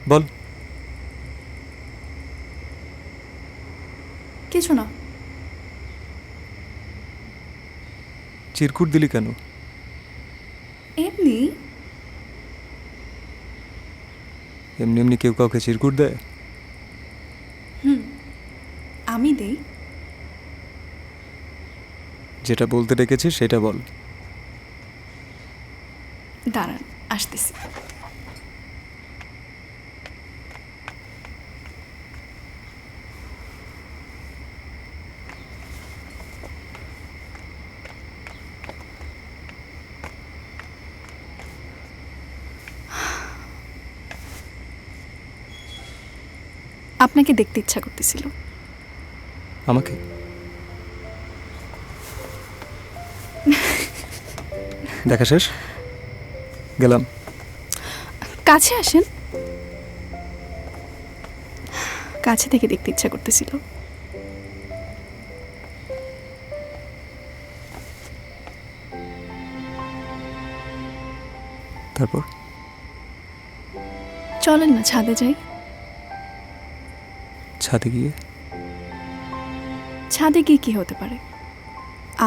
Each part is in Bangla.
বল। কিছু না। চিরকুট দিলি কেন? এমনি। এমনি এমনি কেউ কাউকে চিরকুট দেয়? আমি দেই। যেটা বলতে ডেকেছিস সেটা বল। দাঁড়ান, আসতেছি। আপনাকে দেখতে ইচ্ছা করতেছিল। আমাকে? দেখা শেষ, গেলাম। কাছে আসেন। কাছে থেকে দেখতে ইচ্ছা করতেছিল। তারপর? চলেন না ছাদে যাই। ছাদে গিয়ে? ছাদে গিয়ে কি হতে পারে?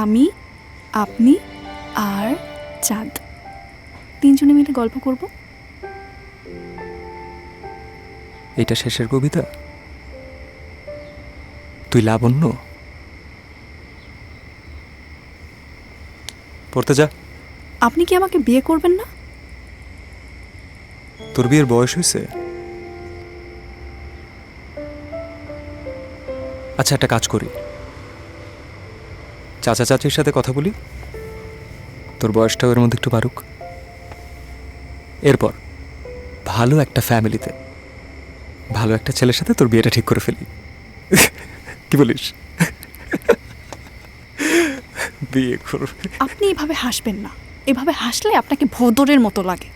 আমি, আপনি আর চাঁদ, তিনজনে মিলে গল্প করব। এটা শেষের কবিতা? তুই লাবণ্য? পড়তে যা। আপনি কি আমাকে বিয়ে করবেন না? তোর বিয়ের বয়স হয়েছে? আচ্ছা, একটা কাজ করি, চাচা চাচির সাথে কথা বলি, তোর বয়সটাও এর মধ্যে একটু বাড়ুক। এরপর ভালো একটা ফ্যামিলিতে ভালো একটা ছেলের সাথে তোর বিয়েটা ঠিক করে ফেলি। কি বলিস? বিয়ে করবে? আপনি এভাবে হাসবেন না। এভাবে হাসলে আপনাকে ভোঁদরের মতো লাগে।